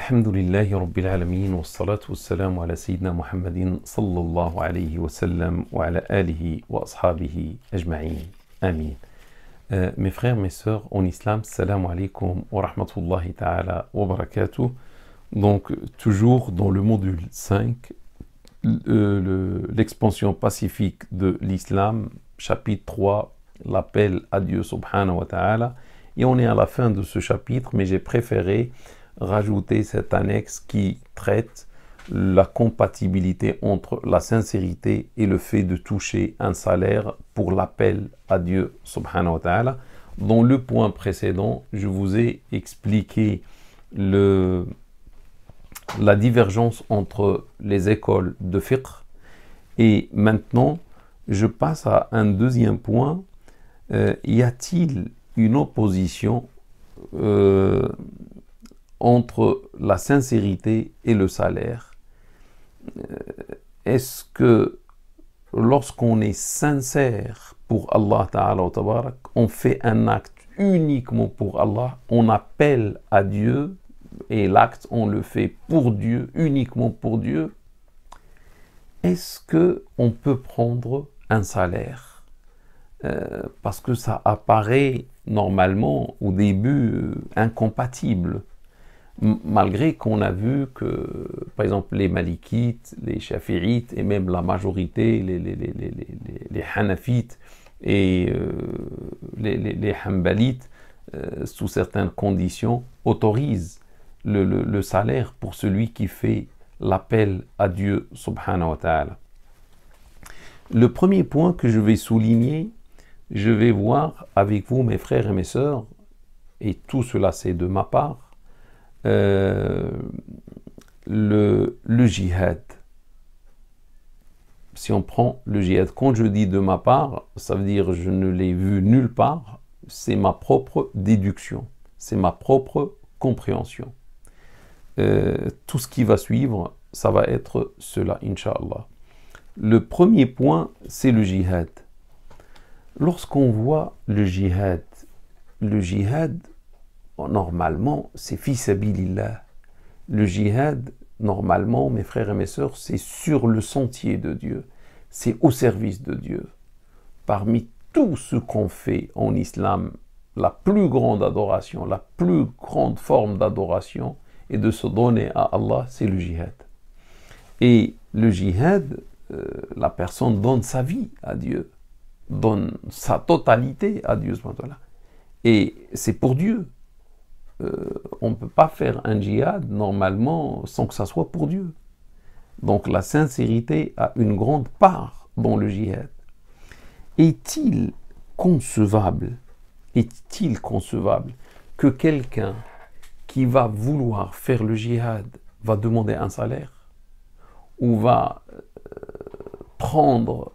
الحمد لله رب العالمين والصلاة والسلام على سيدنا محمد صلى الله عليه وسلم وعلى آله وأصحابه أجمعين. Amin. Mes frères, mes sœurs en islam, salam alaikum wa rahmatullahi ta'ala wa barakatuh. Donc, toujours dans le module 5, l'expansion pacifique de l'islam, chapitre 3, l'appel à Dieu subhanahu wa ta'ala. Et on est à la fin de ce chapitre, mais j'ai préféré rajouter cette annexe qui traite la compatibilité entre la sincérité et le fait de toucher un salaire pour l'appel à Dieu subhanahu wa ta'ala. Dans le point précédent, je vous ai expliqué la divergence entre les écoles de fiqh, et maintenant je passe à un deuxième point. Y a-t-il une opposition entre la sincérité et le salaire? Est-ce que lorsqu'on est sincère pour Allah Ta'ala wa Tabarak, on fait un acte uniquement pour Allah, on appelle à Dieu et l'acte on le fait pour Dieu, uniquement pour Dieu? Est-ce qu'on peut prendre un salaire? Parce que ça apparaît normalement au début incompatible. Malgré qu'on a vu que, par exemple, les Malikites, les Shafi'ites et même la majorité, les Hanafites et les Hanbalites, sous certaines conditions, autorisent le salaire pour celui qui fait l'appel à Dieu subhanahu wa ta'ala. Le premier point que je vais souligner, je vais voir avec vous, mes frères et mes sœurs, et tout cela c'est de ma part, le jihad. Si on prend le jihad, quand je dis de ma part, ça veut dire je ne l'ai vu nulle part, c'est ma propre déduction, c'est ma propre compréhension. Tout ce qui va suivre, ça va être cela, Inch'Allah. Le premier point, c'est le jihad. Lorsqu'on voit le jihad, normalement, c'est fi sabilillah. Le jihad, normalement, mes frères et mes sœurs, c'est sur le sentier de Dieu. C'est au service de Dieu. Parmi tout ce qu'on fait en islam, la plus grande adoration, la plus grande forme d'adoration et de se donner à Allah, c'est le jihad. Et le jihad, la personne donne sa vie à Dieu, donne sa totalité à Dieu. Et c'est pour Dieu. On ne peut pas faire un djihad normalement sans que ça soit pour Dieu. Donc la sincérité a une grande part dans le djihad. Est-il concevable que quelqu'un qui va vouloir faire le djihad va demander un salaire ou va prendre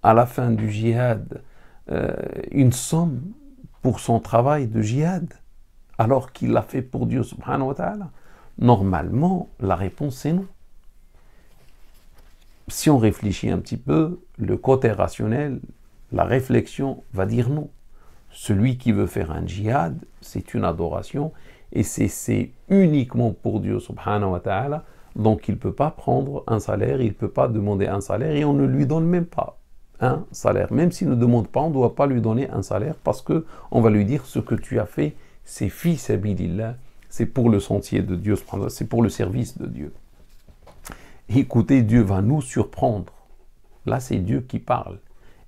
à la fin du djihad une somme pour son travail de djihad alors qu'il l'a fait pour Dieu subhanahu wa ta'ala? Normalement, la réponse est non. Si on réfléchit un petit peu, le côté rationnel, la réflexion va dire non. Celui qui veut faire un djihad, c'est une adoration et c'est uniquement pour Dieu subhanahu wa ta'ala, donc il ne peut pas prendre un salaire, il ne peut pas demander un salaire et on ne lui donne même pas un salaire. Même s'il ne demande pas, on ne doit pas lui donner un salaire parce qu'on va lui dire ce que tu as fait, c'est fi sabilillah, c'est pour le sentier de Dieu, c'est pour le service de Dieu. Écoutez, Dieu va nous surprendre. Là, c'est Dieu qui parle.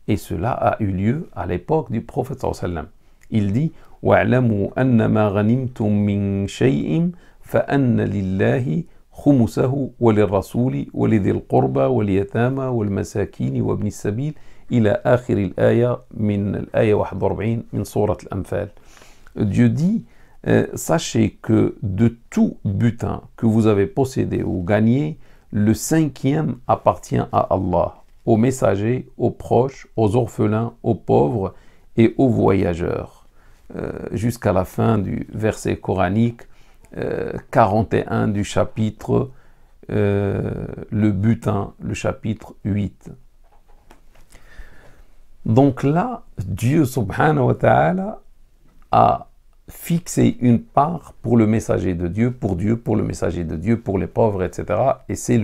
Et cela a eu lieu à l'époque du prophète sallallahu alayhi wa sallam. Il dit وَاعْلَمُوا أَنَّمَا غَنِمْتُم مِّن شَيْءٍ فَأَنَّ لِلَّهِ خُمُسَهُ وَلِلرَّسُولِ وَلِذِي الْقُرْبَى وَالْيَتَامَى وَالْمَسَاكِينِ وَابْنِ السَّبِيلِ إلى آخر الآية من الآية 41 من سورة الأنفال. Dieu dit, sachez que de tout butin que vous avez possédé ou gagné, le 5e appartient à Allah, aux messagers, aux proches, aux orphelins, aux pauvres et aux voyageurs. Jusqu'à la fin du verset coranique 41 du chapitre, le butin, le chapitre 8. Donc là, Dieu subhanahu wa ta'ala a fixer une part pour le messager de Dieu, pour le messager de Dieu, pour les pauvres, etc. Et c'est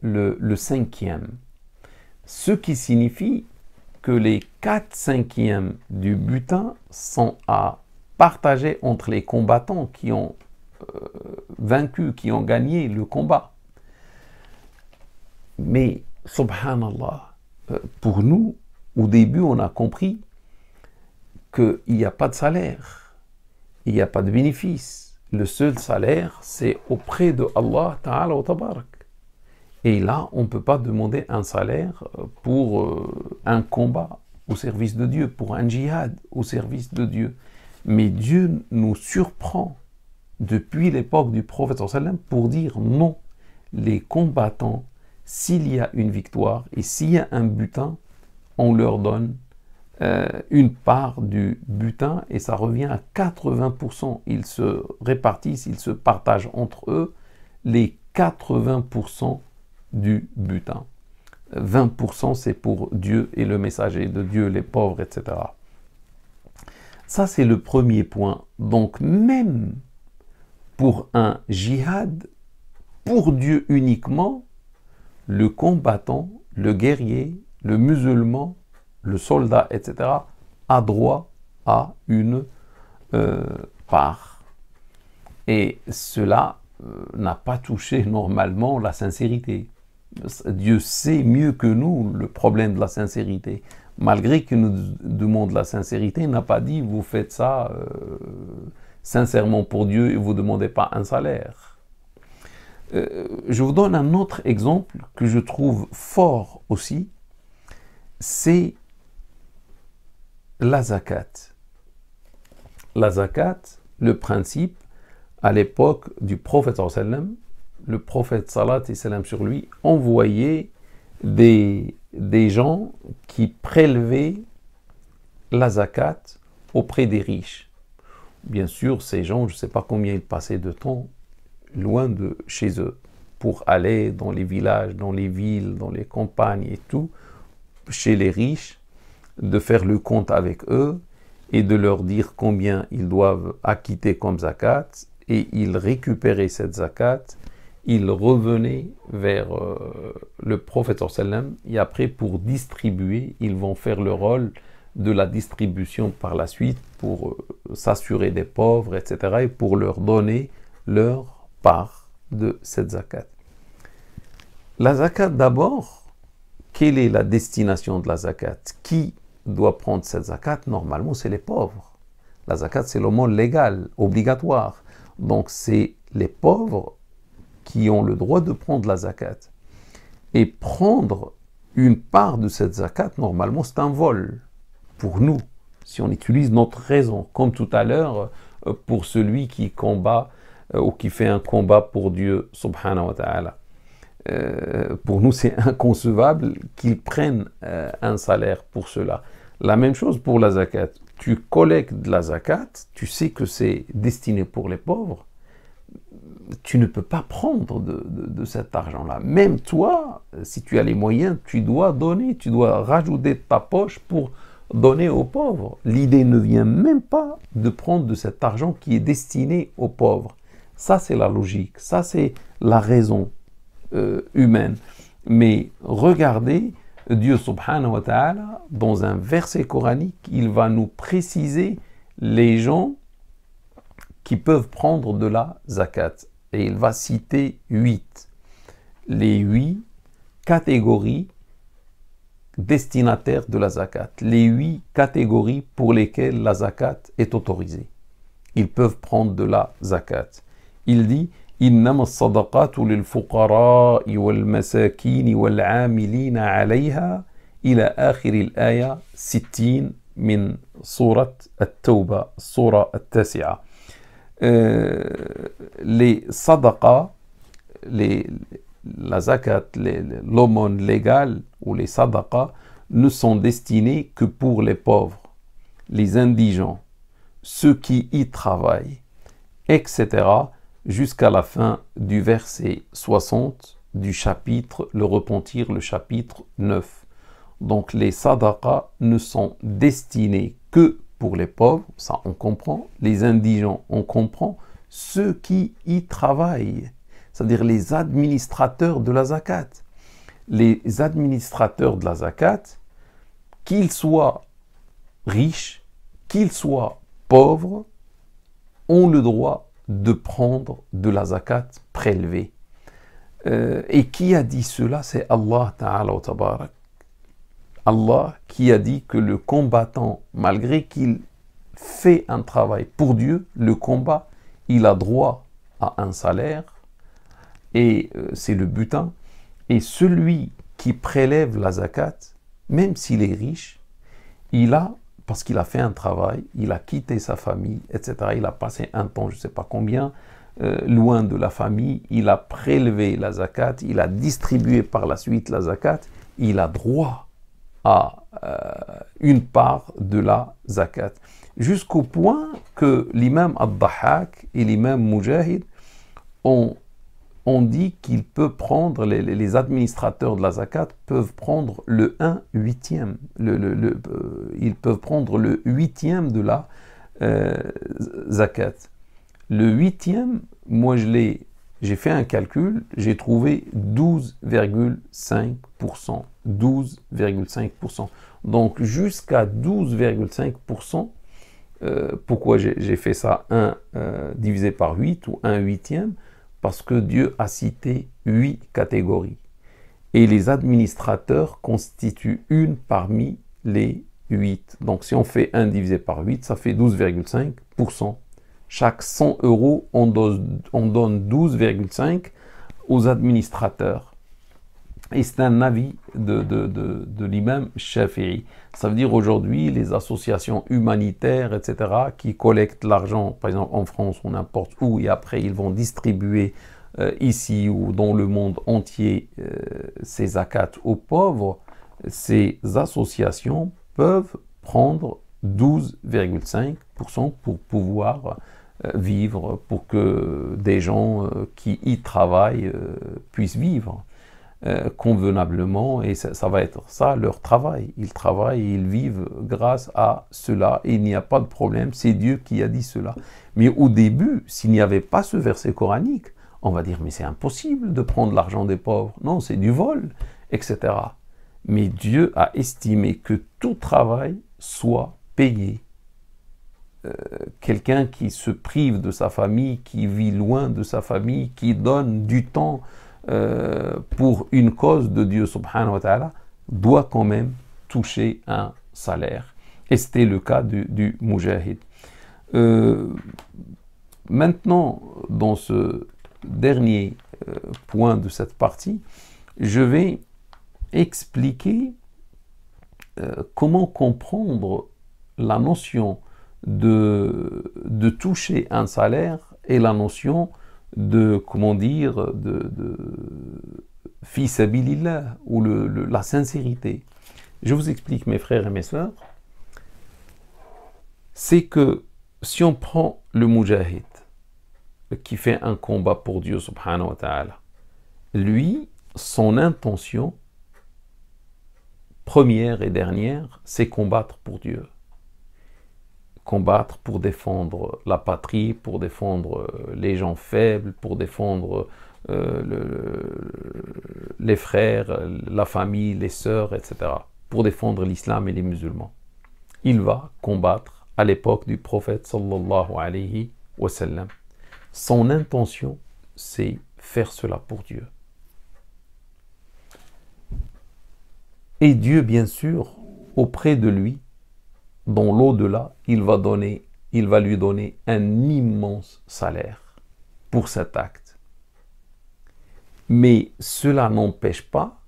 le cinquième. Ce qui signifie que les 4/5 du butin sont à partager entre les combattants qui ont vaincu, qui ont gagné le combat. Mais, subhanallah, pour nous, au début, on a compris qu'il n'y a pas de salaire, il n'y a pas de bénéfice. Le seul salaire, c'est auprès de Allah Ta'ala wa Tabarak. Et là, on ne peut pas demander un salaire pour un combat au service de Dieu, pour un djihad au service de Dieu. Mais Dieu nous surprend depuis l'époque du prophète sallallahu alayhi wa sallam pour dire non, les combattants, s'il y a une victoire et s'il y a un butin, on leur donne une part du butin et ça revient à 80%. Ils se répartissent, ils se partagent entre eux les 80% du butin. 20% c'est pour Dieu et le messager de Dieu, les pauvres, etc. Ça c'est le premier point. Donc même pour un djihad, pour Dieu uniquement, le combattant, le guerrier, le musulman, le soldat, etc., a droit à une part. Et cela n'a pas touché normalement la sincérité. Dieu sait mieux que nous le problème de la sincérité. Malgré qu'il nous demande la sincérité, il n'a pas dit vous faites ça sincèrement pour Dieu et vous ne demandez pas un salaire. Je vous donne un autre exemple que je trouve fort aussi, c'est la zakat. La zakat, le principe, à l'époque du prophète sallallahu alayhi wa sallam, le prophète sallallahu alayhi wa sallam sur lui, envoyait des gens qui prélevaient la zakat auprès des riches. Bien sûr, ces gens, je ne sais pas combien ils passaient de temps loin de chez eux pour aller dans les villages, dans les villes, dans les campagnes et tout, chez les riches, de faire le compte avec eux et de leur dire combien ils doivent acquitter comme zakat et ils récupéraient cette zakat, ils revenaient vers le prophète sallallahu alayhi wa sallam et après pour distribuer, ils vont faire le rôle de la distribution par la suite pour s'assurer des pauvres, etc. et pour leur donner leur part de cette zakat. La zakat d'abord, quelle est la destination de la zakat? Qui doit prendre cette zakat? Normalement, c'est les pauvres. La zakat, c'est l'aumône légale, obligatoire. Donc, c'est les pauvres qui ont le droit de prendre la zakat. Et prendre une part de cette zakat, normalement, c'est un vol pour nous, si on utilise notre raison, comme tout à l'heure, pour celui qui combat ou qui fait un combat pour Dieu, subhanahu wa ta'ala. Pour nous, c'est inconcevable qu'ils prennent un salaire pour cela. La même chose pour la zakat. Tu collectes de la zakat, tu sais que c'est destiné pour les pauvres, tu ne peux pas prendre de cet argent-là. Même toi, si tu as les moyens, tu dois donner, tu dois rajouter de ta poche pour donner aux pauvres. L'idée ne vient même pas de prendre de cet argent qui est destiné aux pauvres. Ça, c'est la logique, ça, c'est la raison humaine. Mais regardez, Dieu subhanahu wa ta'ala, dans un verset coranique, il va nous préciser les gens qui peuvent prendre de la zakat. Et il va citer 8. Les 8 catégories destinataires de la zakat. Les 8 catégories pour lesquelles la zakat est autorisée. Ils peuvent prendre de la zakat. Il dit إنما الصدقات للفقراء والمساكين والعاملين عليها إلى آخر الآية 60 من سورة التوبة السورة التاسعة. Les sadaqa, la zakat, l'aumône légale ou les sadaqa ne sont destinés que pour les pauvres, les indigents, ceux qui y travaillent, etc. jusqu'à la fin du verset 60 du chapitre Le Repentir, le chapitre 9. Donc les sadaqa ne sont destinés que pour les pauvres, ça on comprend, les indigents on comprend, ceux qui y travaillent, c'est-à-dire les administrateurs de la zakat. Les administrateurs de la zakat, qu'ils soient riches, qu'ils soient pauvres, ont le droit de prendre de la zakat prélevée. Et qui a dit cela? C'est Allah Ta'ala wa Tabarak. Allah qui a dit que le combattant, malgré qu'il fait un travail pour Dieu, le combat, il a droit à un salaire, et c'est le butin. Et celui qui prélève la zakat, même s'il est riche, il a, parce qu'il a fait un travail, il a quitté sa famille, etc. Il a passé un temps, je ne sais pas combien, loin de la famille, il a prélevé la zakat, il a distribué par la suite la zakat, il a droit à une part de la zakat. Jusqu'au point que l'imam Ad-Dahhak et l'imam Mujahid ont dit qu'il peut prendre, les administrateurs de la zakat peuvent prendre le 1/8. Ils peuvent prendre le 8e de la zakat. Le 8e, moi j'ai fait un calcul, j'ai trouvé 12,5%. 12,5%. Donc jusqu'à 12,5%, pourquoi j'ai fait ça 1 divisé par 8 ou 1/8? Parce que Dieu a cité 8 catégories. Et les administrateurs constituent une parmi les 8. Donc si on fait 1 divisé par 8, ça fait 12,5%. Chaque 100 euros, on donne 12,5 aux administrateurs. Et c'est un avis de l'imam Shafi'i. Ça veut dire aujourd'hui, les associations humanitaires, etc., qui collectent l'argent, par exemple en France ou n'importe où, et après ils vont distribuer ici ou dans le monde entier ces zakats aux pauvres, ces associations peuvent prendre 12,5% pour pouvoir vivre, pour que des gens qui y travaillent puissent vivre convenablement, et ça va être ça leur travail. Ils travaillent et ils vivent grâce à cela, et il n'y a pas de problème, c'est Dieu qui a dit cela. Mais au début, s'il n'y avait pas ce verset coranique, on va dire mais c'est impossible de prendre l'argent des pauvres, non, c'est du vol, etc. Mais Dieu a estimé que tout travail soit payé. Quelqu'un qui se prive de sa famille, qui vit loin de sa famille, qui donne du temps pour une cause de Dieu subhanahu wa ta'ala, doit quand même toucher un salaire. Et c'était le cas du Mujahid. Maintenant, dans ce dernier point de cette partie, je vais expliquer comment comprendre la notion de toucher un salaire et la notion de, comment dire, de fi sabilillah, ou la sincérité. Je vous explique, mes frères et mes sœurs, c'est que si on prend le Mujahid qui fait un combat pour Dieu subhanahu wa ta'ala, lui, son intention première et dernière, c'est combattre pour Dieu. Combattre pour défendre la patrie, pour défendre les gens faibles, pour défendre les frères, la famille, les sœurs, etc. Pour défendre l'islam et les musulmans. Il va combattre à l'époque du prophète sallallahu alayhi wa sallam. Son intention, c'est faire cela pour Dieu. Et Dieu, bien sûr, auprès de lui, dans l'au-delà, il va lui donner un immense salaire pour cet acte. Mais cela n'empêche pas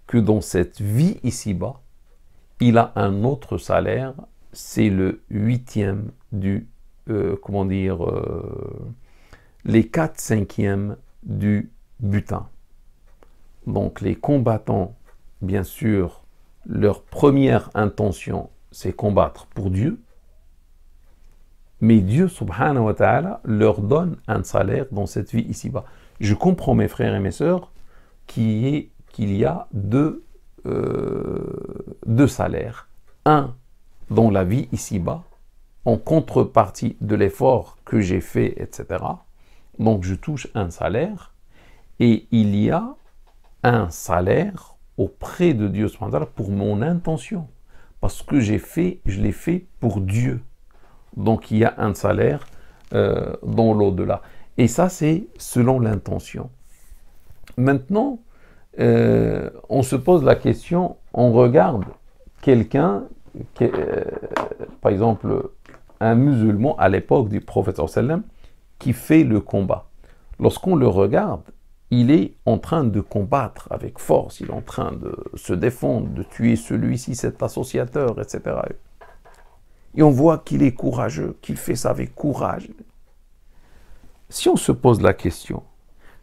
que dans cette vie ici-bas, il a un autre salaire, c'est le 8e du, les 4/5 du butin. Donc les combattants, bien sûr, leur première intention, c'est combattre pour Dieu, mais Dieu subhanahu wa ta'ala leur donne un salaire dans cette vie ici-bas. Je comprends, mes frères et mes sœurs, qu'il y a deux salaires. Un dans la vie ici-bas, en contrepartie de l'effort que j'ai fait, etc. Donc je touche un salaire et il y a un salaire auprès de Dieu pour mon intention. Parce que j'ai fait, je l'ai fait pour Dieu. Donc il y a un salaire dans l'au-delà. Et ça, c'est selon l'intention. Maintenant, on se pose la question, on regarde quelqu'un, par exemple, un musulman à l'époque du prophète sallam, qui fait le combat. Lorsqu'on le regarde, il est en train de combattre avec force, il est en train de se défendre, de tuer celui-ci, cet associateur, etc. Et on voit qu'il est courageux, qu'il fait ça avec courage. Si on se pose la question,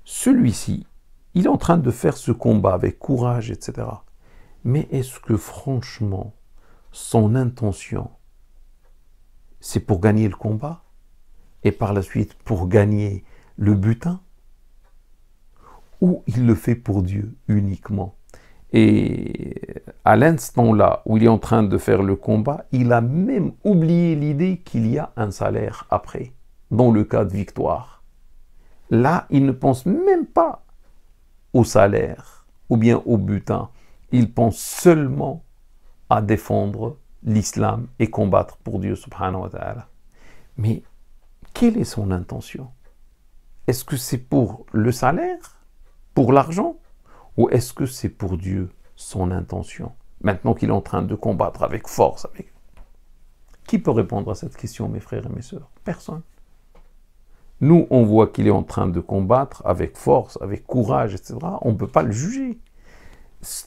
celui-ci, il est en train de faire ce combat avec courage, etc. Mais est-ce que franchement, son intention, c'est pour gagner le combat et par la suite pour gagner le butin? Ou il le fait pour Dieu uniquement? Et à l'instant là où il est en train de faire le combat, il a même oublié l'idée qu'il y a un salaire après, dans le cas de victoire. Là, il ne pense même pas au salaire ou bien au butin. Il pense seulement à défendre l'islam et combattre pour Dieu subhanahu wa ta'ala. Mais quelle est son intention? Est-ce que c'est pour le salaire, pour l'argent, ou est-ce que c'est pour Dieu son intention? Maintenant qu'il est en train de combattre avec force, Qui peut répondre à cette question, mes frères et mes sœurs? Personne. Nous, on voit qu'il est en train de combattre avec force, avec courage, etc. On ne peut pas le juger.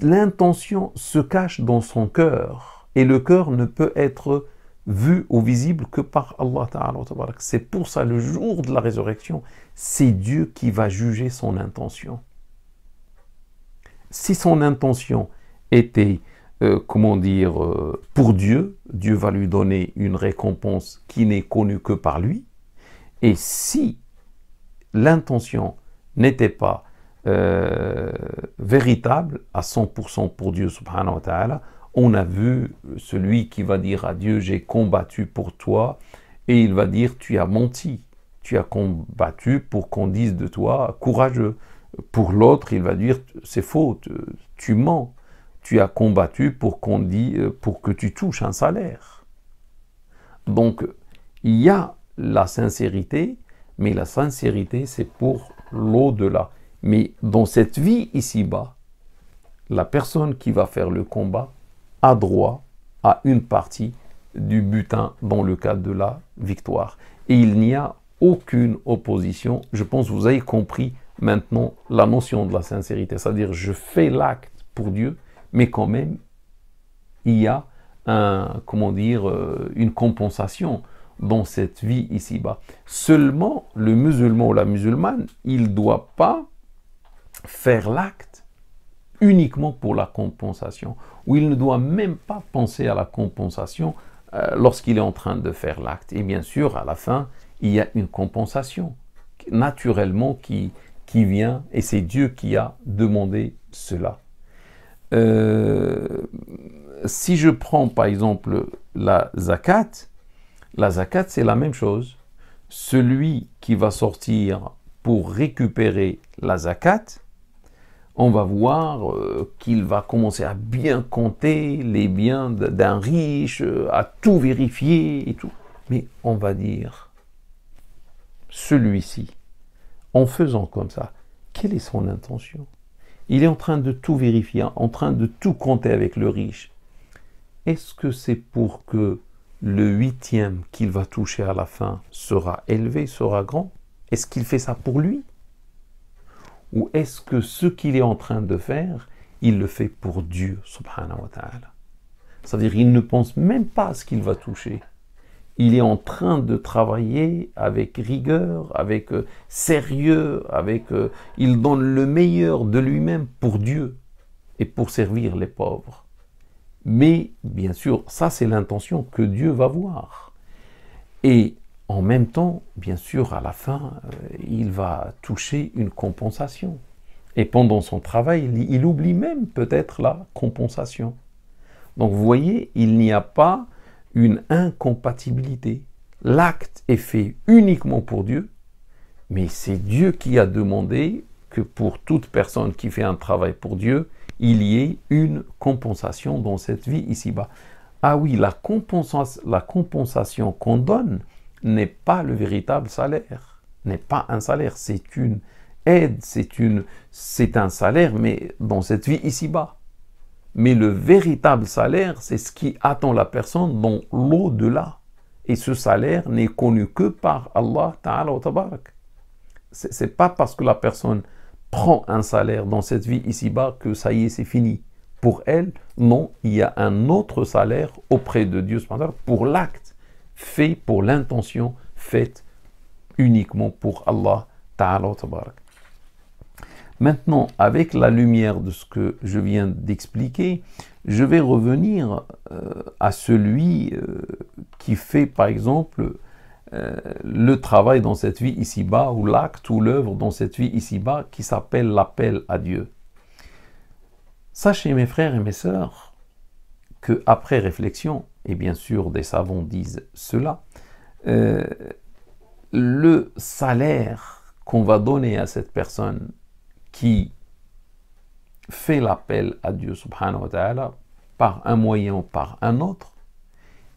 L'intention se cache dans son cœur. Et le cœur ne peut être vu ou visible que par Allah Ta'ala. C'est pour ça, le jour de la résurrection, c'est Dieu qui va juger son intention. Si son intention était, pour Dieu, Dieu va lui donner une récompense qui n'est connue que par lui. Et si l'intention n'était pas véritable à 100% pour Dieu subhanahu wa ta'ala, on a vu celui qui va dire à Dieu, j'ai combattu pour toi, et il va dire, tu as menti, tu as combattu pour qu'on dise de toi courageux. Pour l'autre, il va dire, c'est faux, tu mens, tu as combattu pour qu'on dise, pour que tu touches un salaire. Donc, il y a la sincérité, mais la sincérité, c'est pour l'au-delà. Mais dans cette vie ici-bas, la personne qui va faire le combat a droit à une partie du butin dans le cadre de la victoire. Et il n'y a aucune opposition. Je pense que vous avez compris maintenant la notion de la sincérité. C'est-à-dire, je fais l'acte pour Dieu, mais quand même, il y a une compensation dans cette vie ici-bas. Seulement, le musulman ou la musulmane, il ne doit pas faire l'acte uniquement pour la compensation, ou il ne doit même pas penser à la compensation lorsqu'il est en train de faire l'acte. Et bien sûr, à la fin, il y a une compensation naturellement qui vient, et c'est Dieu qui a demandé cela. Si je prends par exemple la zakat, c'est la même chose. Celui qui va sortir pour récupérer la zakat, on va voir qu'il va commencer à bien compter les biens d'un riche, à tout vérifier et tout. Mais on va dire, celui-ci, en faisant comme ça, quelle est son intention? Il est en train de tout vérifier, en train de tout compter avec le riche. Est-ce que c'est pour que le 8e qu'il va toucher à la fin sera élevé, sera grand? Est-ce qu'il fait ça pour lui? Ou est-ce que ce qu'il est en train de faire, il le fait pour Dieu, subhanahu wa ta'ala? C'est-à-dire, il ne pense même pas à ce qu'il va toucher. Il est en train de travailler avec rigueur, avec sérieux, il donne le meilleur de lui-même pour Dieu et pour servir les pauvres. Mais, bien sûr, ça c'est l'intention que Dieu va voir. Et en même temps, bien sûr, à la fin, il va toucher une compensation. Et pendant son travail, il oublie même peut-être la compensation. Donc vous voyez, il n'y a pas une incompatibilité. L'acte est fait uniquement pour Dieu, mais c'est Dieu qui a demandé que pour toute personne qui fait un travail pour Dieu, il y ait une compensation dans cette vie ici-bas. Ah oui, la compensation qu'on donne n'est pas le véritable salaire, n'est pas un salaire, c'est une aide, c'est un salaire, mais dans cette vie ici-bas. Mais le véritable salaire, c'est ce qui attend la personne dans l'au-delà. Et ce salaire n'est connu que par Allah Ta'ala wa Tabarak. C'est pas parce que la personne prend un salaire dans cette vie ici-bas que ça y est, c'est fini. Pour elle, non, il y a un autre salaire auprès de Dieu pour l'acte fait, pour l'intention faite uniquement pour Allah Ta'ala wa Tabarak. Maintenant, avec la lumière de ce que je viens d'expliquer, je vais revenir à celui qui fait, par exemple, le travail dans cette vie ici-bas, ou l'acte ou l'œuvre dans cette vie ici-bas, qui s'appelle l'appel à Dieu. Sachez, mes frères et mes sœurs, qu'après réflexion, et bien sûr des savants disent cela, le salaire qu'on va donner à cette personne qui fait l'appel à Dieu subhanahu wa ta'ala par un moyen ou par un autre,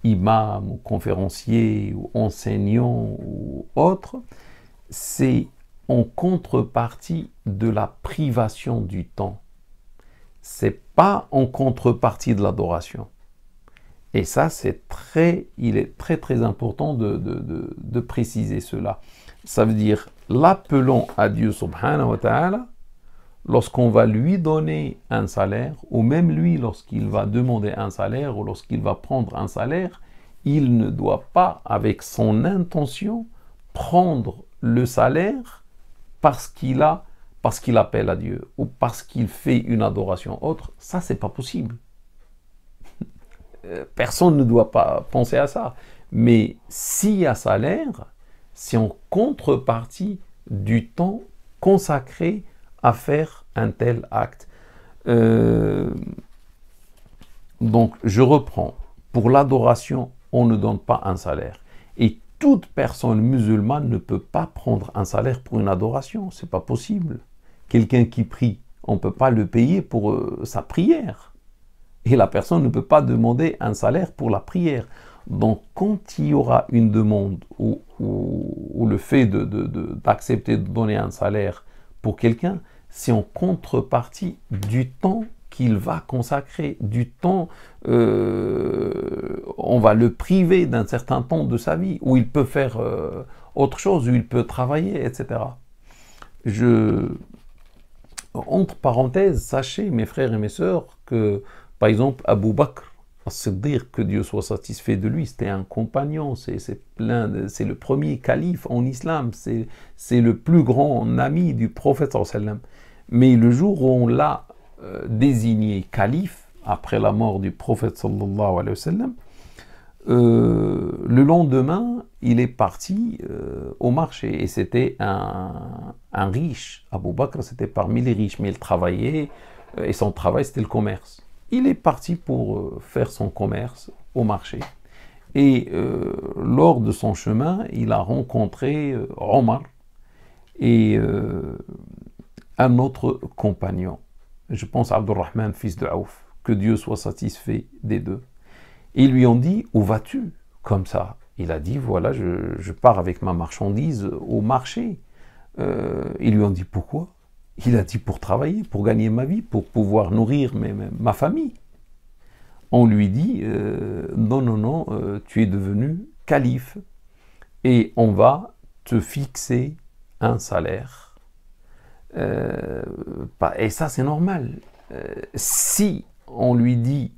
imam ou conférencier ou enseignant ou autre, c'est en contrepartie de la privation du temps. C'est pas en contrepartie de l'adoration. Et ça, il est très très important de préciser cela. Ça veut dire, l'appelant à Dieu subhanahu wa ta'ala, lorsqu'on va lui donner un salaire, ou même lui, lorsqu'il va demander un salaire, ou lorsqu'il va prendre un salaire, il ne doit pas, avec son intention, prendre le salaire parce qu'il appelle à Dieu, ou parce qu'il fait une adoration autre. Ça, c'est pas possible. Personne ne doit pas penser à ça. Mais s'il y a salaire, c'est en contrepartie du temps consacré à faire un tel acte. Donc, je reprends. Pour l'adoration, on ne donne pas un salaire. Et toute personne musulmane ne peut pas prendre un salaire pour une adoration. C'est pas possible. Quelqu'un qui prie, on ne peut pas le payer pour sa prière. Et la personne ne peut pas demander un salaire pour la prière. Donc, quand il y aura une demande ou le fait d'accepter de donner un salaire pour quelqu'un, c'est en contrepartie du temps qu'il va consacrer, du temps, on va le priver d'un certain temps de sa vie, où il peut faire autre chose, où il peut travailler, etc. Entre parenthèses, sachez, mes frères et mes sœurs, que, par exemple, Abu Bakr, As-Siddiq, que Dieu soit satisfait de lui, c'était un compagnon, c'est le premier calife en islam, c'est le plus grand ami du prophète sallallahu alayhi wa sallam. Mais le jour où on l'a désigné calife, après la mort du prophète sallallahu alayhi wa sallam, le lendemain, il est parti au marché, et c'était un riche. Abu Bakr, c'était parmi les riches, mais il travaillait, et son travail, c'était le commerce. Il est parti pour faire son commerce au marché. Et lors de son chemin, il a rencontré Omar et un autre compagnon. Je pense à Abdurrahman, fils de Aouf, que Dieu soit satisfait des deux. Et ils lui ont dit, où vas-tu comme ça? Il a dit, voilà, je pars avec ma marchandise au marché. Ils lui ont dit, pourquoi? Il a dit, pour travailler, pour gagner ma vie, pour pouvoir nourrir ma famille. On lui dit, non, tu es devenu calife et on va te fixer un salaire. Et ça, c'est normal. Si on lui dit,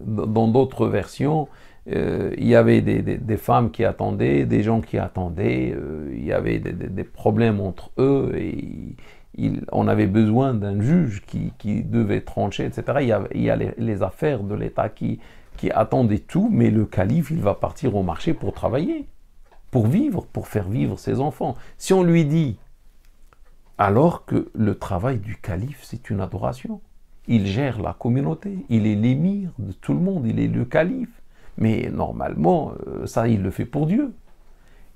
dans d'autres versions, il y avait des femmes qui attendaient, des gens qui attendaient, il y avait des problèmes entre eux et on avait besoin d'un juge qui devait trancher, etc. Il y a les affaires de l'État qui attendaient tout, mais le calife, il va partir au marché pour travailler, pour vivre, pour faire vivre ses enfants. Si on lui dit, alors que le travail du calife, c'est une adoration, il gère la communauté, il est l'émir de tout le monde, il est le calife, Mais normalement, ça, il le fait pour Dieu.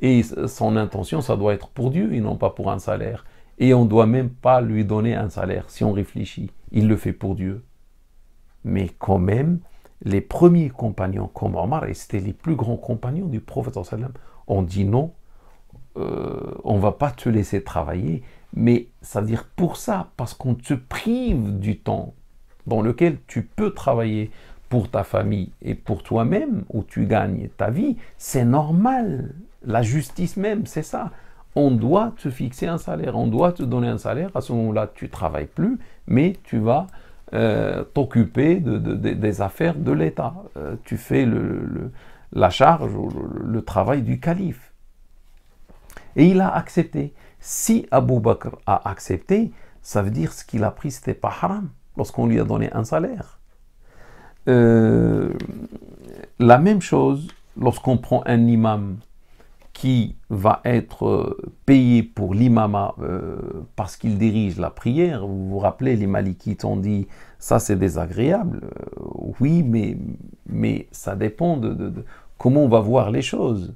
Et son intention, ça doit être pour Dieu et non pas pour un salaire. Et on ne doit même pas lui donner un salaire, si on réfléchit. Il le fait pour Dieu. Mais quand même, les premiers compagnons comme Omar, et c'était les plus grands compagnons du prophète, ont dit non, on ne va pas te laisser travailler. Mais ça veut dire pour ça, parce qu'on te prive du temps dans lequel tu peux travailler pour ta famille et pour toi-même, où tu gagnes ta vie, c'est normal. La justice même, c'est ça. On doit te fixer un salaire, on doit te donner un salaire. À ce moment-là, tu ne travailles plus, mais tu vas t'occuper des affaires de l'État. Tu fais la charge, le travail du calife. Et il a accepté. Si Abu Bakr a accepté, ça veut dire ce qu'il a pris, c'était pas haram, lorsqu'on lui a donné un salaire. La même chose, lorsqu'on prend un imam qui va être payé pour l'imama parce qu'il dirige la prière. Vous vous rappelez, les Malikites ont dit ça c'est désagréable. Oui, mais ça dépend de comment on va voir les choses.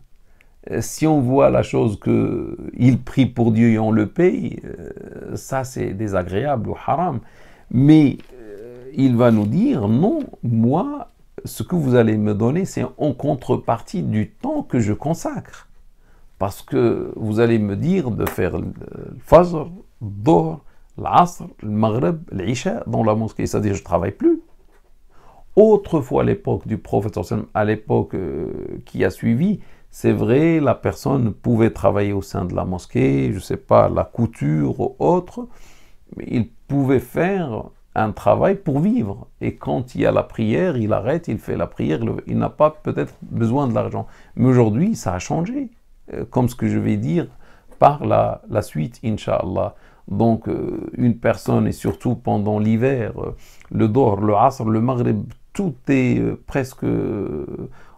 Si on voit la chose qu'il prie pour Dieu et on le paye, ça c'est désagréable ou haram. Mais il va nous dire non, moi, ce que vous allez me donner, c'est en contrepartie du temps que je consacre. Parce que vous allez me dire de faire le Fajr, le Dhuhr, l'Asr, le Maghrib, l'Isha dans la mosquée. C'est-à-dire je ne travaille plus. Autrefois, à l'époque du prophète, à l'époque qui a suivi, c'est vrai, la personne pouvait travailler au sein de la mosquée, je ne sais pas, la couture ou autre, mais il pouvait faire un travail pour vivre. Et quand il y a la prière, il arrête, il fait la prière, il n'a pas peut-être besoin de l'argent. Mais aujourd'hui, ça a changé. Comme ce que je vais dire par la suite, Inch'Allah. Donc, une personne, et surtout pendant l'hiver, le Dhuhr, le Asr, le Maghrib, tout est presque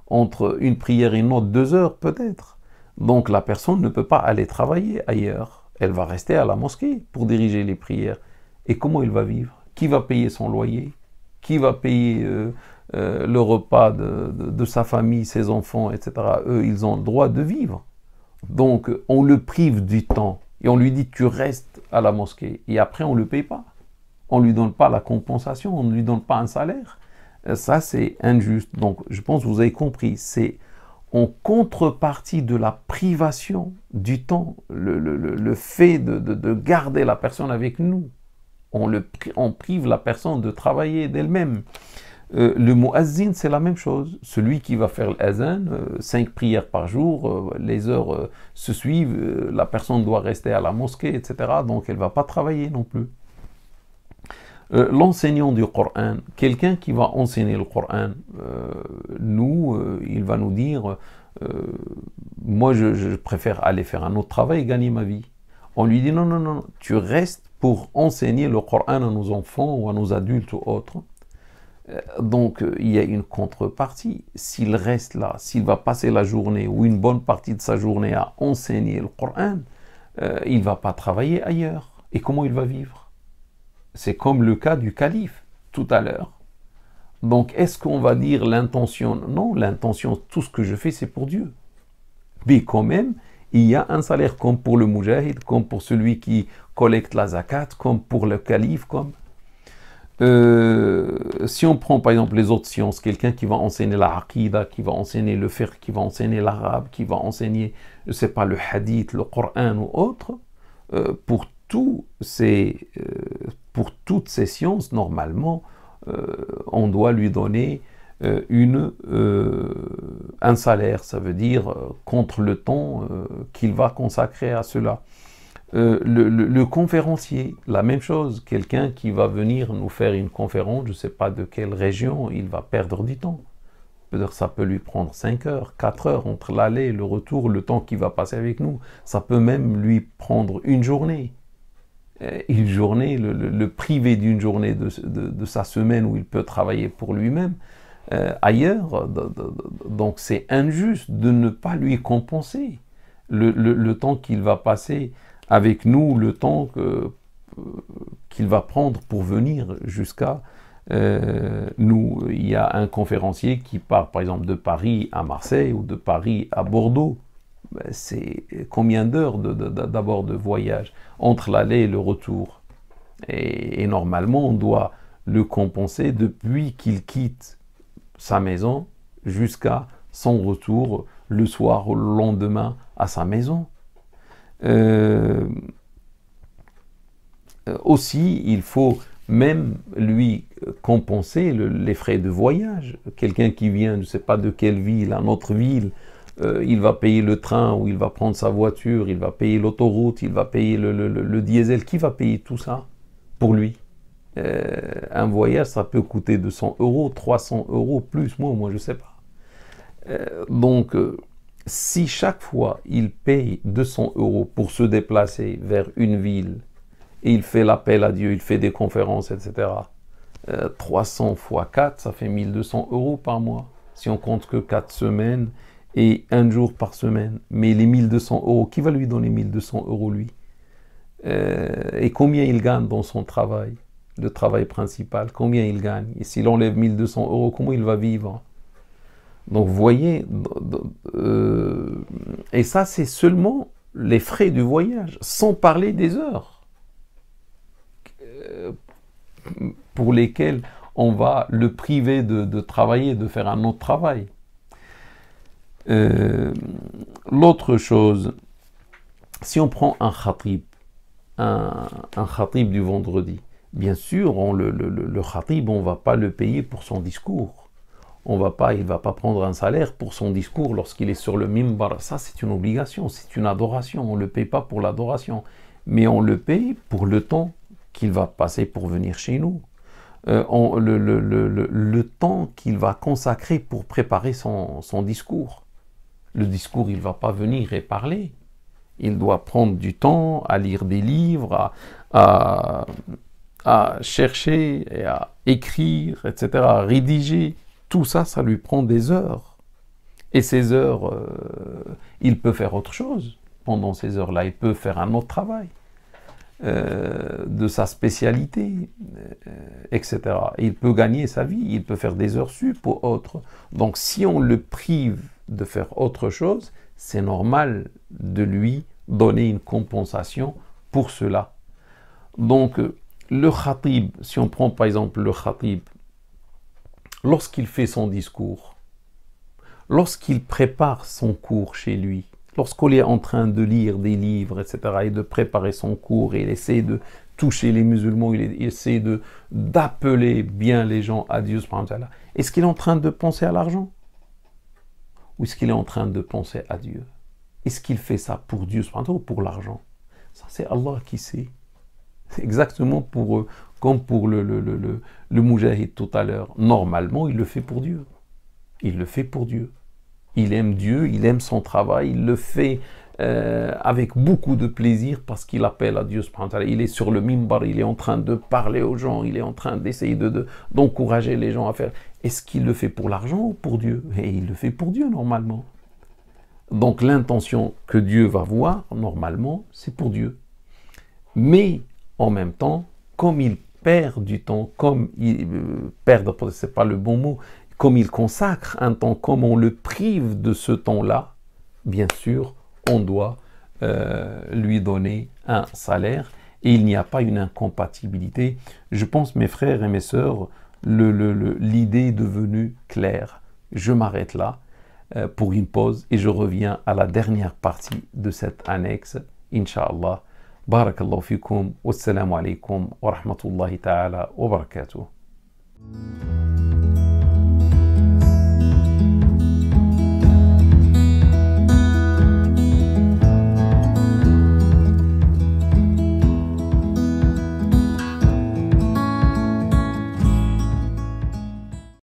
entre une prière et une autre, 2 heures peut-être. Donc, la personne ne peut pas aller travailler ailleurs. Elle va rester à la mosquée pour diriger les prières. Et comment il va vivre? Qui va payer son loyer? Qui va payer le repas de sa famille, ses enfants, etc. Eux, ils ont le droit de vivre. Donc, on le prive du temps et on lui dit tu restes à la mosquée et après on ne le paye pas. On ne lui donne pas la compensation, on ne lui donne pas un salaire. Ça, c'est injuste. Donc, je pense que vous avez compris. C'est en contrepartie de la privation du temps, le fait de garder la personne avec nous. On prive la personne de travailler d'elle-même. Le muazzin, c'est la même chose. Celui qui va faire l'azan, 5 prières par jour, les heures se suivent, la personne doit rester à la mosquée, etc. Donc elle ne va pas travailler non plus. L'enseignant du Coran, quelqu'un qui va enseigner le Coran, il va nous dire, moi je préfère aller faire un autre travail et gagner ma vie. On lui dit non, non, non, tu restes pour enseigner le Coran à nos enfants ou à nos adultes ou autres. Donc, il y a une contrepartie. S'il reste là, s'il va passer la journée ou une bonne partie de sa journée à enseigner le Coran, il ne va pas travailler ailleurs. Et comment il va vivre? C'est comme le cas du calife tout à l'heure. Donc, est-ce qu'on va dire l'intention? Non, l'intention, tout ce que je fais, c'est pour Dieu. Mais quand même, il y a un salaire comme pour le mujahid, comme pour celui qui collecte la zakat, comme pour le calife, comme... si on prend par exemple les autres sciences, quelqu'un qui va enseigner la aqidah, qui va enseigner le fiqh, qui va enseigner l'arabe, qui va enseigner, je sais pas, le hadith, le Coran ou autre, pour toutes ces sciences, normalement, on doit lui donner un salaire, ça veut dire contre le temps qu'il va consacrer à cela. Le conférencier, la même chose, quelqu'un qui va venir nous faire une conférence, je ne sais pas de quelle région, il va perdre du temps. Peut-être ça peut lui prendre 5 heures, 4 heures entre l'aller et le retour, le temps qu'il va passer avec nous. Ça peut même lui prendre une journée. Une journée, le priver d'une journée de sa semaine où il peut travailler pour lui-même ailleurs. Donc c'est injuste de ne pas lui compenser le temps qu'il va passer avec nous, le temps qu'il va prendre pour venir jusqu'à Nous, il y a un conférencier qui part par exemple de Paris à Marseille ou de Paris à Bordeaux. C'est combien d'heures d'abord de voyage entre l'aller et le retour. Et normalement, on doit le compenser depuis qu'il quitte sa maison jusqu'à son retour le soir ou le lendemain à sa maison. Aussi, il faut même lui compenser les frais de voyage. Quelqu'un qui vient, je ne sais pas de quelle ville, à notre ville, il va payer le train ou il va prendre sa voiture, il va payer l'autoroute, il va payer le diesel. Qui va payer tout ça pour lui? Un voyage, ça peut coûter 200 euros, 300 euros, plus, moi je ne sais pas. Donc, si chaque fois il paye 200 euros pour se déplacer vers une ville, et il fait l'appel à Dieu, il fait des conférences, etc., 300 fois 4, ça fait 1200 euros par mois. Si on compte que 4 semaines et un jour par semaine. Mais les 1200 euros, qui va lui donner 1200 euros lui? Et combien il gagne dans son travail? Le travail principal, combien il gagne? Et s'il enlève 1200 euros, comment il va vivre? Donc vous voyez, et ça c'est seulement les frais du voyage, sans parler des heures pour lesquelles on va le priver de travailler, de faire un autre travail. L'autre chose, si on prend un khatib, un khatib du vendredi, bien sûr, le khatib, on ne va pas le payer pour son discours. Il ne va pas prendre un salaire pour son discours lorsqu'il est sur le mimbar. Ça, c'est une obligation, c'est une adoration. On ne le paye pas pour l'adoration, mais on le paye pour le temps qu'il va passer pour venir chez nous. Le temps qu'il va consacrer pour préparer son discours. Le discours, il ne va pas venir et parler. Il doit prendre du temps à lire des livres, à chercher, et à écrire, etc., à rédiger. Tout ça, ça lui prend des heures. Et ces heures, il peut faire autre chose. Pendant ces heures-là, il peut faire un autre travail de sa spécialité, etc. Et il peut gagner sa vie, il peut faire des heures sup ou autres. Donc, si on le prive de faire autre chose, c'est normal de lui donner une compensation pour cela. Donc, le khatib, si on prend par exemple le khatib, lorsqu'il fait son discours, lorsqu'il prépare son cours chez lui, lorsqu'on est en train de lire des livres, etc., et de préparer son cours, et il essaie de toucher les musulmans, il essaie d'appeler bien les gens à Dieu, est-ce qu'il est en train de penser à l'argent? Ou est-ce qu'il est en train de penser à Dieu? Est-ce qu'il fait ça pour Dieu ou pour l'argent? Ça, c'est Allah qui sait. C'est exactement comme pour le moujahid tout à l'heure. Normalement, il le fait pour Dieu. Il le fait pour Dieu. Il aime Dieu, il aime son travail, il le fait avec beaucoup de plaisir parce qu'il appelle à Dieu. Il est sur le mimbar, il est en train de parler aux gens, il est en train d'essayer d'encourager les gens à faire. Est-ce qu'il le fait pour l'argent ou pour Dieu? Et il le fait pour Dieu normalement. Donc l'intention que Dieu va voir, normalement, c'est pour Dieu. Mais en même temps, comme il perd du temps, comme il perdre, c'est pas le bon mot, comme il consacre un temps, comme on le prive de ce temps-là, bien sûr, on doit lui donner un salaire et il n'y a pas une incompatibilité. Je pense, mes frères et mes sœurs, l'idée est devenue claire. Je m'arrête là pour une pause et je reviens à la dernière partie de cette annexe, Inch'Allah. Barakallahu fikum, wassalamu alaikum wa rahmatullahi ta'ala wa barakatuh.